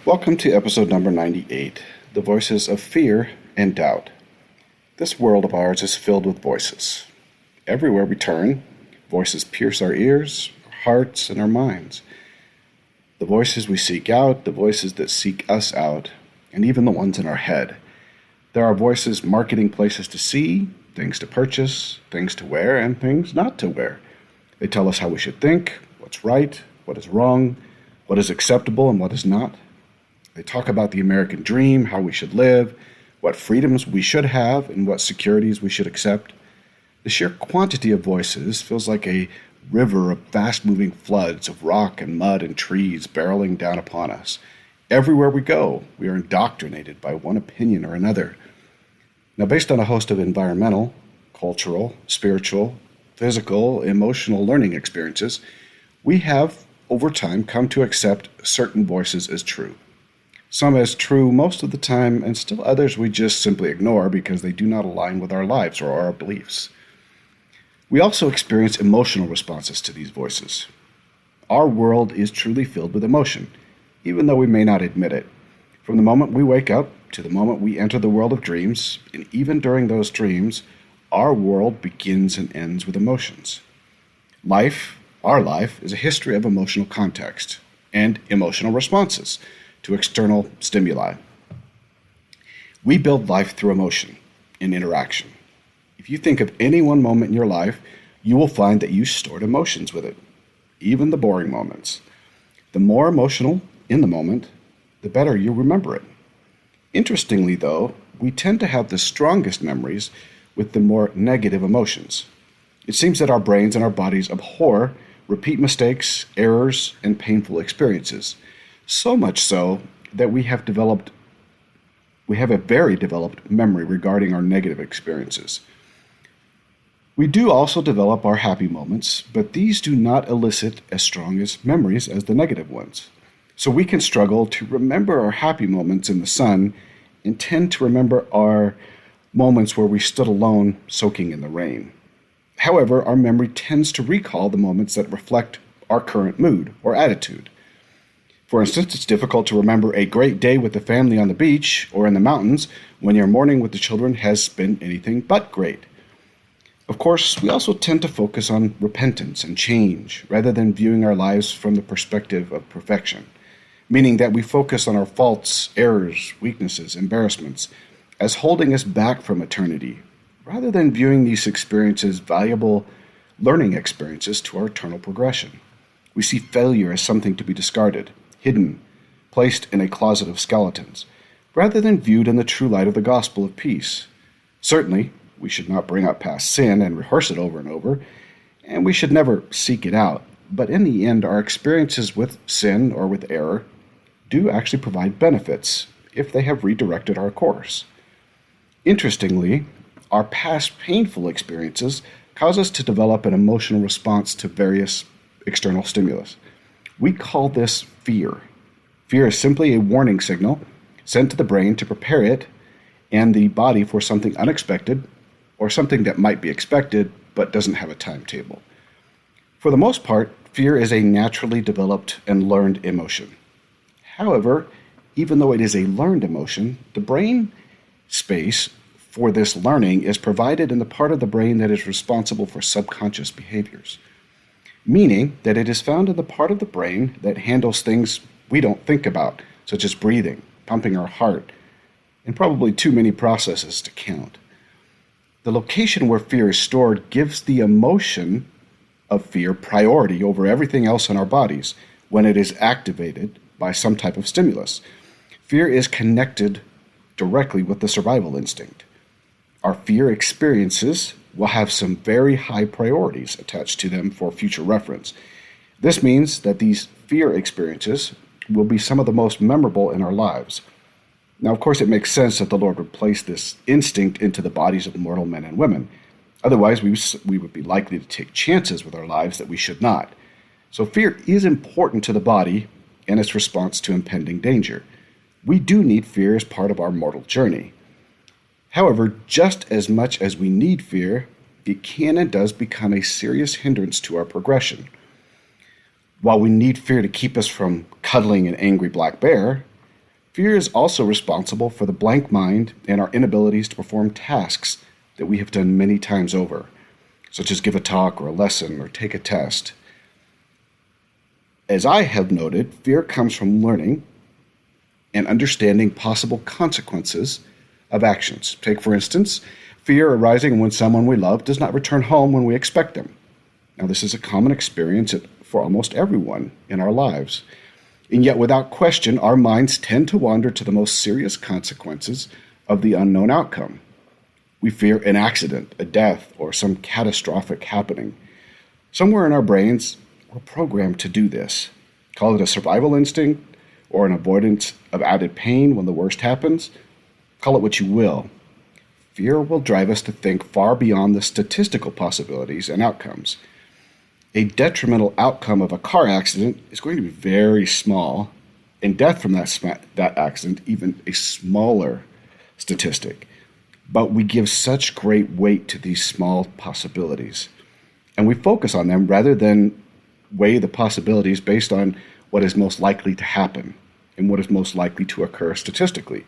Welcome to episode number 98, The Voices of Fear and Doubt. This world of ours is filled with voices. Everywhere we turn, voices pierce our ears, our hearts, and our minds. The voices we seek out, the voices that seek us out, and even the ones in our head. There are voices marketing places to see, things to purchase, things to wear, and things not to wear. They tell us how we should think, what's right, what is wrong, what is acceptable, and what is not. They talk about the American dream, how we should live, what freedoms we should have, and what securities we should accept. The sheer quantity of voices feels like a river of fast-moving floods of rock and mud and trees barreling down upon us. Everywhere we go, we are indoctrinated by one opinion or another. Now, based on a host of environmental, cultural, spiritual, physical, emotional learning experiences, we have, over time, come to accept certain voices as true. Some as true most of the time, and still others we just simply ignore because they do not align with our lives or our beliefs. We also experience emotional responses to these voices. Our world is truly filled with emotion, even though we may not admit it. From the moment we wake up to the moment we enter the world of dreams, and even during those dreams, our world begins and ends with emotions. Our life, is a history of emotional context and emotional responses to external stimuli. We build life through emotion and interaction. If you think of any one moment in your life, you will find that you stored emotions with it, even the boring moments. The more emotional in the moment, the better you remember it. Interestingly, though, we tend to have the strongest memories with the more negative emotions. It seems that our brains and our bodies abhor repeat mistakes, errors, and painful experiences. So much so that we have a very developed memory regarding our negative experiences. We do also develop our happy moments, but these do not elicit as strong as memories as the negative ones. So we can struggle to remember our happy moments in the sun and tend to remember our moments where we stood alone soaking in the rain. However, our memory tends to recall the moments that reflect our current mood or attitude. For instance, it's difficult to remember a great day with the family on the beach or in the mountains when your morning with the children has been anything but great. Of course, we also tend to focus on repentance and change rather than viewing our lives from the perspective of perfection, meaning that we focus on our faults, errors, weaknesses, embarrassments as holding us back from eternity, rather than viewing these experiences valuable learning experiences to our eternal progression. We see failure as something to be discarded, hidden, placed in a closet of skeletons, rather than viewed in the true light of the gospel of peace. Certainly, we should not bring up past sin and rehearse it over and over, and we should never seek it out. But in the end, our experiences with sin or with error do actually provide benefits if they have redirected our course. Interestingly, our past painful experiences cause us to develop an emotional response to various external stimulus. We call this fear. Fear is simply a warning signal sent to the brain to prepare it and the body for something unexpected or something that might be expected but doesn't have a timetable. For the most part, fear is a naturally developed and learned emotion. However, even though it is a learned emotion, the brain space for this learning is provided in the part of the brain that is responsible for subconscious behaviors, meaning that it is found in the part of the brain that handles things we don't think about, such as breathing, pumping our heart, and probably too many processes to count. The location where fear is stored gives the emotion of fear priority over everything else in our bodies when it is activated by some type of stimulus. Fear is connected directly with the survival instinct. Our fear experiences will have some very high priorities attached to them for future reference. This means that these fear experiences will be some of the most memorable in our lives. Now, of course, it makes sense that the Lord would place this instinct into the bodies of mortal men and women. Otherwise, we would be likely to take chances with our lives that we should not. So fear is important to the body and its response to impending danger. We do need fear as part of our mortal journey. However, just as much as we need fear, it can and does become a serious hindrance to our progression. While we need fear to keep us from cuddling an angry black bear, Fear is also responsible for the blank mind and our inabilities to perform tasks that we have done many times over, such as give a talk or a lesson or take a test. As I have noted, fear comes from learning and understanding possible consequences of actions. Take, for instance, fear arising when someone we love does not return home when we expect them. Now, this is a common experience for almost everyone in our lives. And yet, without question, our minds tend to wander to the most serious consequences of the unknown outcome. We fear an accident, a death, or some catastrophic happening. Somewhere in our brains, we're programmed to do this. Call it a survival instinct or an avoidance of added pain when the worst happens. Call it what you will. Fear will drive us to think far beyond the statistical possibilities and outcomes. A detrimental outcome of a car accident is going to be very small, and death from that accident even a smaller statistic. But we give such great weight to these small possibilities, and we focus on them rather than weigh the possibilities based on what is most likely to happen and what is most likely to occur statistically.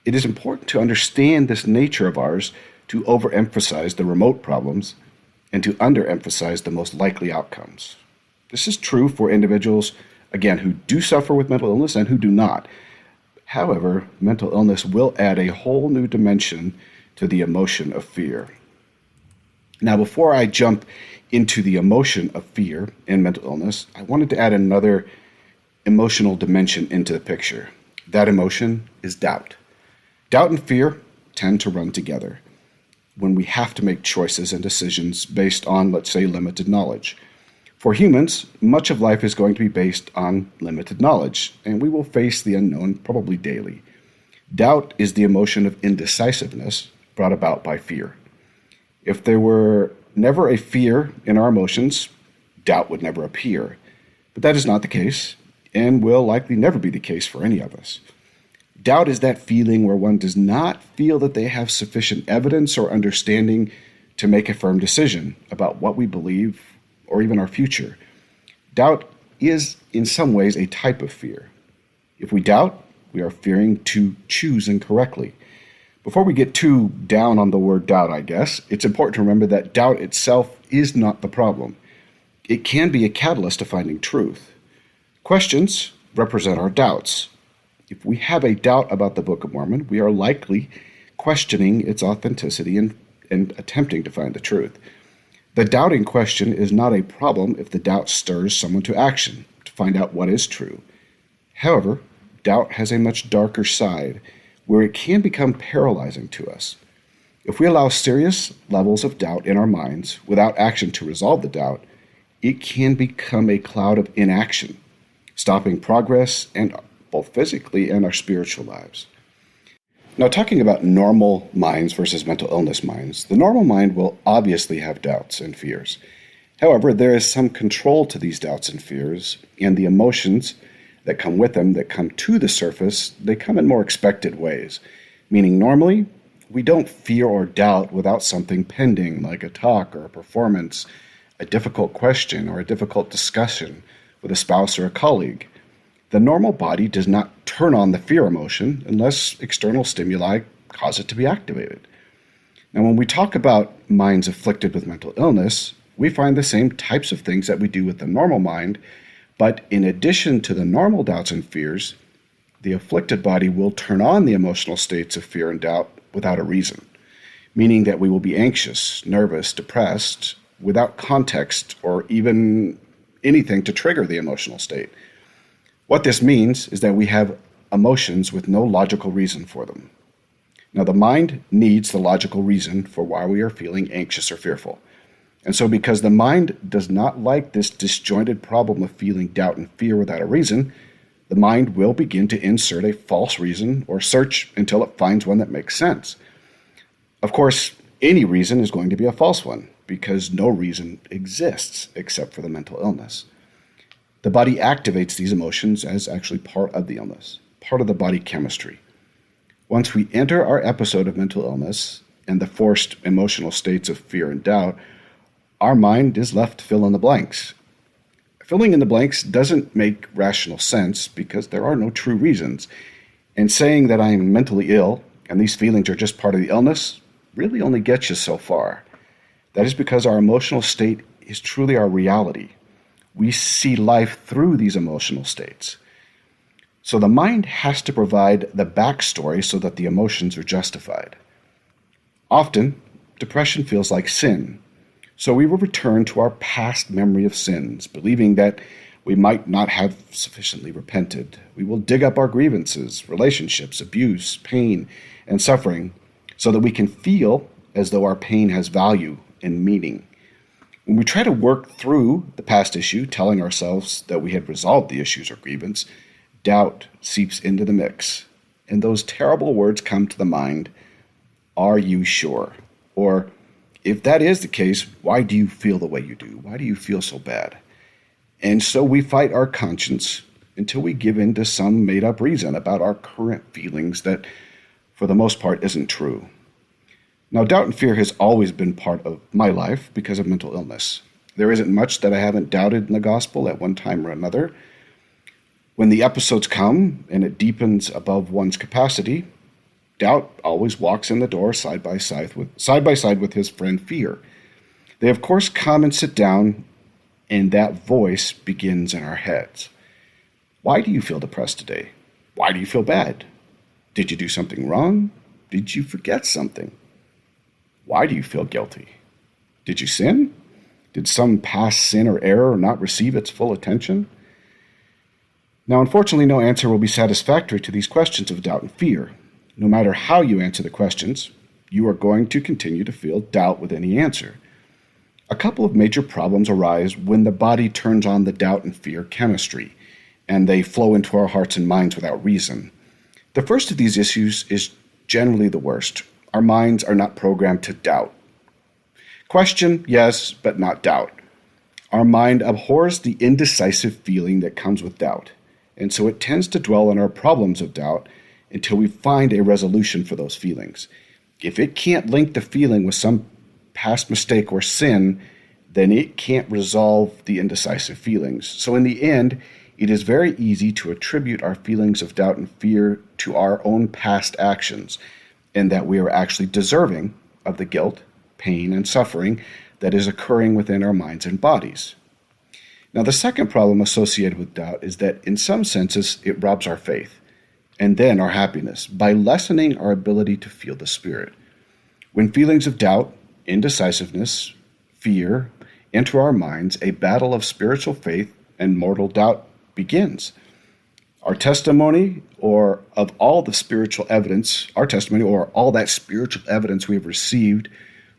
It is important to understand this nature of ours to overemphasize the remote problems and to underemphasize the most likely outcomes. This is true for individuals, again, who do suffer with mental illness and who do not. However, mental illness will add a whole new dimension to the emotion of fear. Now, before I jump into the emotion of fear and mental illness, I wanted to add another emotional dimension into the picture. That emotion is doubt. Doubt and fear tend to run together when we have to make choices and decisions based on, let's say, limited knowledge. For humans, much of life is going to be based on limited knowledge, and we will face the unknown probably daily. Doubt is the emotion of indecisiveness brought about by fear. If there were never a fear in our emotions, doubt would never appear. But that is not the case, and will likely never be the case for any of us. Doubt is that feeling where one does not feel that they have sufficient evidence or understanding to make a firm decision about what we believe or even our future. Doubt is, in some ways, a type of fear. If we doubt, we are fearing to choose incorrectly. Before we get too down on the word doubt, I guess, it's important to remember that doubt itself is not the problem. It can be a catalyst to finding truth. Questions represent our doubts. If we have a doubt about the Book of Mormon, we are likely questioning its authenticity and attempting to find the truth. The doubting question is not a problem if the doubt stirs someone to action, to find out what is true. However, doubt has a much darker side, where it can become paralyzing to us. If we allow serious levels of doubt in our minds without action to resolve the doubt, it can become a cloud of inaction, stopping progress and both physically and our spiritual lives. Now, talking about normal minds versus mental illness minds, the normal mind will obviously have doubts and fears. However, there is some control to these doubts and fears, and the emotions that come with them, that come to the surface, they come in more expected ways. Meaning, normally, we don't fear or doubt without something pending, like a talk or a performance, a difficult question, or a difficult discussion with a spouse or a colleague. The normal body does not turn on the fear emotion unless external stimuli cause it to be activated. Now, when we talk about minds afflicted with mental illness, we find the same types of things that we do with the normal mind, but in addition to the normal doubts and fears, the afflicted body will turn on the emotional states of fear and doubt without a reason, meaning that we will be anxious, nervous, depressed, without context or even anything to trigger the emotional state. What this means is that we have emotions with no logical reason for them. Now, the mind needs the logical reason for why we are feeling anxious or fearful. And so because the mind does not like this disjointed problem of feeling doubt and fear without a reason, the mind will begin to insert a false reason or search until it finds one that makes sense. Of course, any reason is going to be a false one because no reason exists except for the mental illness. The body activates these emotions as actually part of the illness, part of the body chemistry. Once we enter our episode of mental illness and the forced emotional states of fear and doubt, our mind is left to fill in the blanks. Filling in the blanks doesn't make rational sense because there are no true reasons. And saying that I am mentally ill and these feelings are just part of the illness really only gets you so far. That is because our emotional state is truly our reality. We see life through these emotional states. So the mind has to provide the backstory so that the emotions are justified. Often, depression feels like sin. So we will return to our past memory of sins, believing that we might not have sufficiently repented. We will dig up our grievances, relationships, abuse, pain, and suffering so that we can feel as though our pain has value and meaning. When we try to work through the past issue, telling ourselves that we had resolved the issues or grievance, doubt seeps into the mix, and those terrible words come to the mind, "Are you sure?" Or, "If that is the case, why do you feel the way you do? Why do you feel so bad?" And so we fight our conscience until we give in to some made-up reason about our current feelings that, for the most part, isn't true. Now, doubt and fear has always been part of my life because of mental illness. There isn't much that I haven't doubted in the gospel at one time or another. When the episodes come and it deepens above one's capacity, doubt always walks in the door side by side with his friend fear. They, of course, come and sit down, and that voice begins in our heads. Why do you feel depressed today? Why do you feel bad? Did you do something wrong? Did you forget something? Why do you feel guilty? Did you sin? Did some past sin or error not receive its full attention? Now, unfortunately, no answer will be satisfactory to these questions of doubt and fear. No matter how you answer the questions, you are going to continue to feel doubt with any answer. A couple of major problems arise when the body turns on the doubt and fear chemistry, and they flow into our hearts and minds without reason. The first of these issues is generally the worst. Our minds are not programmed to doubt. Question, yes, but not doubt. Our mind abhors the indecisive feeling that comes with doubt, and so it tends to dwell on our problems of doubt until we find a resolution for those feelings. If it can't link the feeling with some past mistake or sin, then it can't resolve the indecisive feelings. So in the end, it is very easy to attribute our feelings of doubt and fear to our own past actions, and that we are actually deserving of the guilt, pain, and suffering that is occurring within our minds and bodies. Now, the second problem associated with doubt is that in some senses it robs our faith and then our happiness by lessening our ability to feel the Spirit. When feelings of doubt, indecisiveness, fear enter our minds, a battle of spiritual faith and mortal doubt begins. Our testimony or of all the spiritual evidence, our testimony or all that spiritual evidence we have received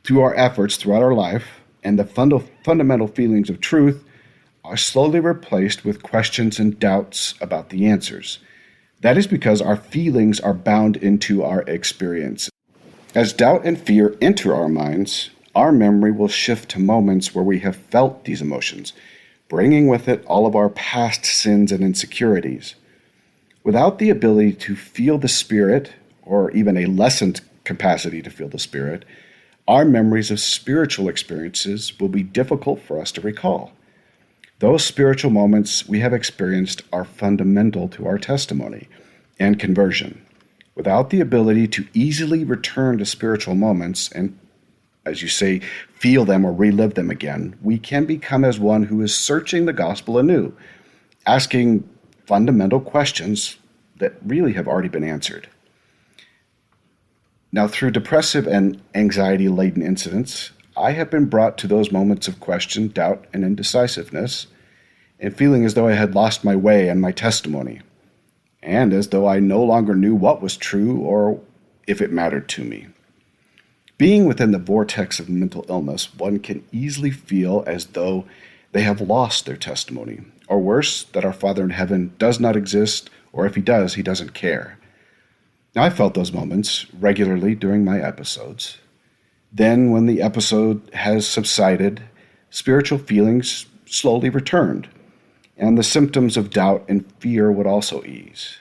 through our efforts throughout our life and the fundamental feelings of truth are slowly replaced with questions and doubts about the answers. That is because our feelings are bound into our experience. As doubt and fear enter our minds, our memory will shift to moments where we have felt these emotions, bringing with it all of our past sins and insecurities. Without the ability to feel the Spirit, or even a lessened capacity to feel the Spirit, our memories of spiritual experiences will be difficult for us to recall. Those spiritual moments we have experienced are fundamental to our testimony and conversion. Without the ability to easily return to spiritual moments and, as you say, feel them or relive them again, we can become as one who is searching the gospel anew, asking fundamental questions that really have already been answered. Now, through depressive and anxiety-laden incidents, I have been brought to those moments of question, doubt, and indecisiveness, and feeling as though I had lost my way and my testimony, and as though I no longer knew what was true or if it mattered to me. Being within the vortex of mental illness, one can easily feel as though they have lost their testimony, or worse, that our Father in heaven does not exist, or if he does, he doesn't care. Now, I felt those moments regularly during my episodes. Then, when the episode has subsided, spiritual feelings slowly returned, and the symptoms of doubt and fear would also ease.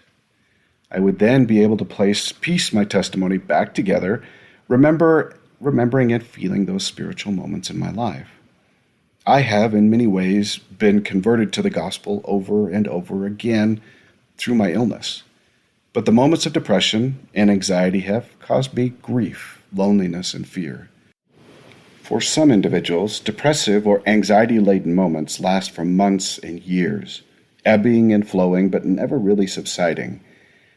I would then be able to piece my testimony back together, remembering and feeling those spiritual moments in my life. I have, in many ways, been converted to the gospel over and over again through my illness. But the moments of depression and anxiety have caused me grief, loneliness, and fear. For some individuals, depressive or anxiety-laden moments last for months and years, ebbing and flowing but never really subsiding.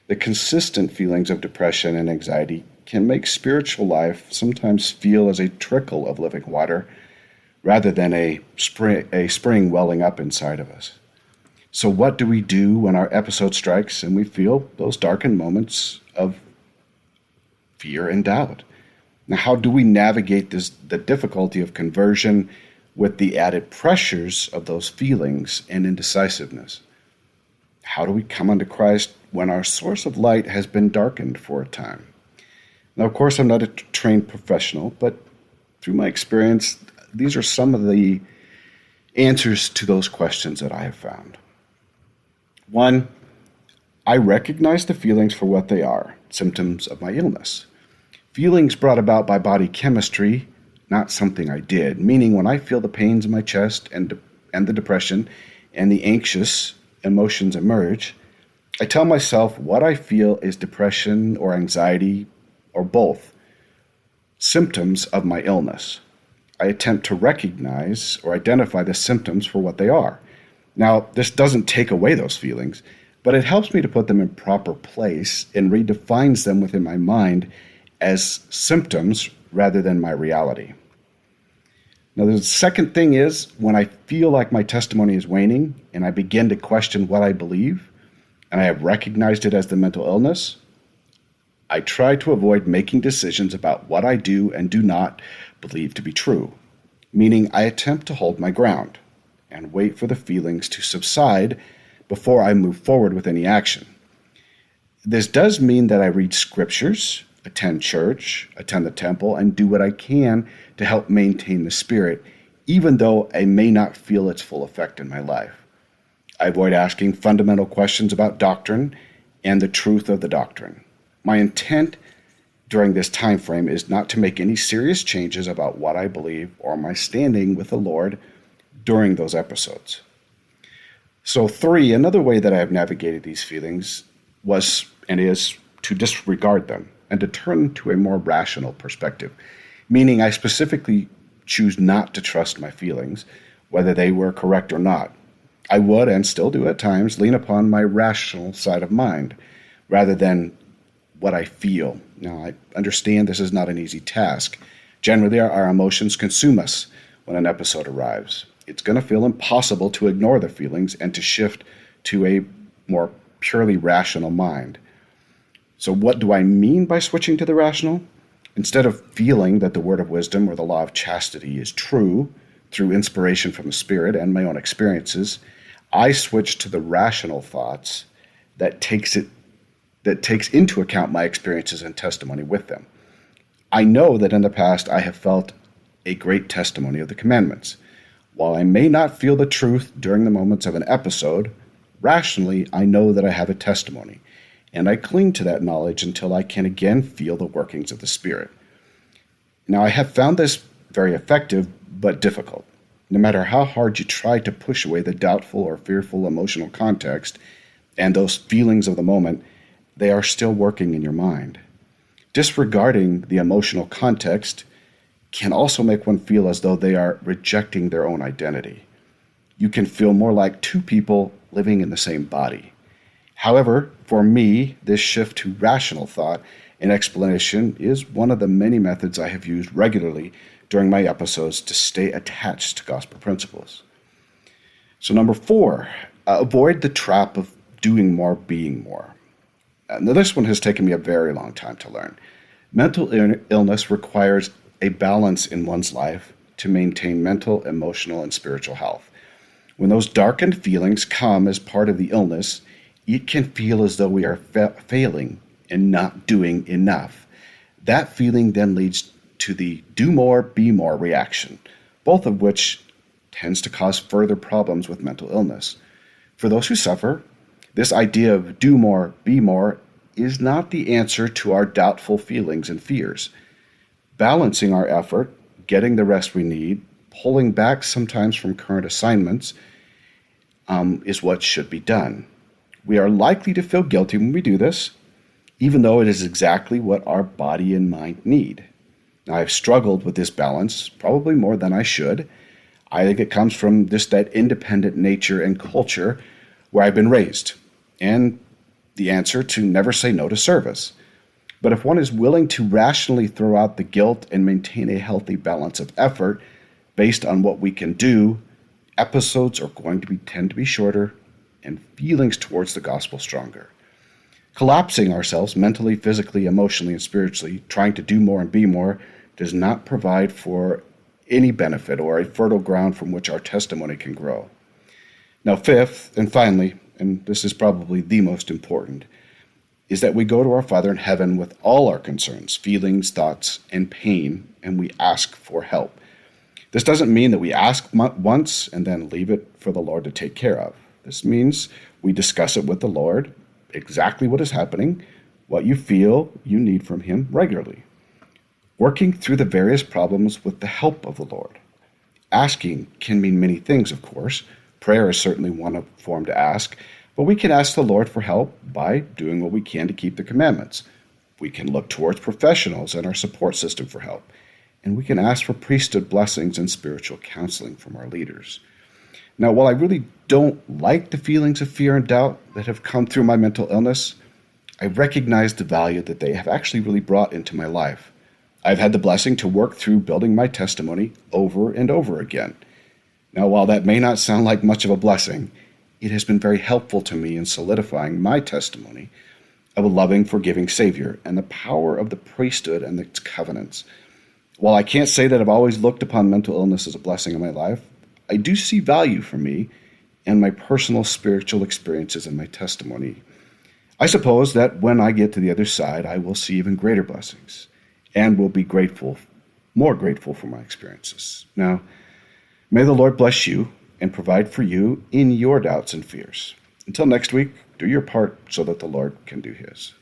The consistent feelings of depression and anxiety can make spiritual life sometimes feel as a trickle of living water rather than a spring welling up inside of us. So what do we do when our episode strikes and we feel those darkened moments of fear and doubt? Now, how do we navigate the difficulty of conversion with the added pressures of those feelings and indecisiveness? How do we come unto Christ when our source of light has been darkened for a time? Now, of course, I'm not a trained professional, but through my experience, these are some of the answers to those questions that I have found. 1, I recognize the feelings for what they are, symptoms of my illness. Feelings brought about by body chemistry, not something I did, meaning when I feel the pains in my chest and the depression and the anxious emotions emerge, I tell myself what I feel is depression or anxiety or both, symptoms of my illness. I attempt to recognize or identify the symptoms for what they are. Now, this doesn't take away those feelings, but it helps me to put them in proper place and redefines them within my mind as symptoms rather than my reality. Now, the second thing is when I feel like my testimony is waning and I begin to question what I believe, and I have recognized it as the mental illness, I try to avoid making decisions about what I do and do not believe to be true, meaning I attempt to hold my ground and wait for the feelings to subside before I move forward with any action. This does mean that I read scriptures, attend church, attend the temple, and do what I can to help maintain the spirit, even though I may not feel its full effect in my life. I avoid asking fundamental questions about doctrine and the truth of the doctrine. My intent during this time frame is not to make any serious changes about what I believe or my standing with the Lord during those episodes. So 3, another way that I have navigated these feelings was and is to disregard them and to turn to a more rational perspective, meaning I specifically choose not to trust my feelings, whether they were correct or not. I would, and still do at times, lean upon my rational side of mind rather than what I feel. Now, I understand this is not an easy task. Generally, our emotions consume us when an episode arrives. It's going to feel impossible to ignore the feelings and to shift to a more purely rational mind. So what do I mean by switching to the rational? Instead of feeling that the word of wisdom or the law of chastity is true through inspiration from the Spirit and my own experiences, I switch to the rational thoughts that takes into account my experiences and testimony with them. I know that in the past I have felt a great testimony of the commandments. While I may not feel the truth during the moments of an episode, rationally I know that I have a testimony, and I cling to that knowledge until I can again feel the workings of the Spirit. Now, I have found this very effective but difficult. No matter how hard you try to push away the doubtful or fearful emotional context and those feelings of the moment, they are still working in your mind. Disregarding the emotional context can also make one feel as though they are rejecting their own identity. You can feel more like two people living in the same body. However, for me, this shift to rational thought and explanation is one of the many methods I have used regularly during my episodes to stay attached to gospel principles. So 4, avoid the trap of doing more, being more. Now, this one has taken me a very long time to learn. Mental illness requires a balance in one's life to maintain mental, emotional, and spiritual health. When those darkened feelings come as part of the illness, it can feel as though we are failing and not doing enough. That feeling then leads to the do more, be more reaction, both of which tends to cause further problems with mental illness. For those who suffer, this idea of do more, be more is not the answer to our doubtful feelings and fears. Balancing our effort, getting the rest we need, pulling back sometimes from current assignments is what should be done. We are likely to feel guilty when we do this, even though it is exactly what our body and mind need. Now, I've struggled with this balance probably more than I should. I think it comes from just that independent nature and culture where I've been raised, and the answer to never say no to service. But if one is willing to rationally throw out the guilt and maintain a healthy balance of effort based on what we can do, episodes are going to tend to be shorter and feelings towards the gospel stronger. Collapsing ourselves mentally, physically, emotionally, and spiritually, trying to do more and be more, does not provide for any benefit or a fertile ground from which our testimony can grow. Now, fifth, and finally, and this is probably the most important, is that we go to our Father in heaven with all our concerns, feelings, thoughts, and pain, and we ask for help. This doesn't mean that we ask once and then leave it for the Lord to take care of. This means we discuss it with the Lord, exactly what is happening, what you feel you need from Him regularly. Working through the various problems with the help of the Lord. Asking can mean many things, of course. Prayer is certainly one form to ask, but we can ask the Lord for help by doing what we can to keep the commandments. We can look towards professionals and our support system for help, and we can ask for priesthood blessings and spiritual counseling from our leaders. Now, while I really don't like the feelings of fear and doubt that have come through my mental illness, I recognize the value that they have actually really brought into my life. I've had the blessing to work through building my testimony over and over again. Now, while that may not sound like much of a blessing, it has been very helpful to me in solidifying my testimony of a loving, forgiving Savior and the power of the priesthood and its covenants. While I can't say that I've always looked upon mental illness as a blessing in my life, I do see value for me and my personal spiritual experiences and my testimony. I suppose that when I get to the other side, I will see even greater blessings and will be grateful, more grateful for my experiences. Now, may the Lord bless you and provide for you in your doubts and fears. Until next week, do your part so that the Lord can do His.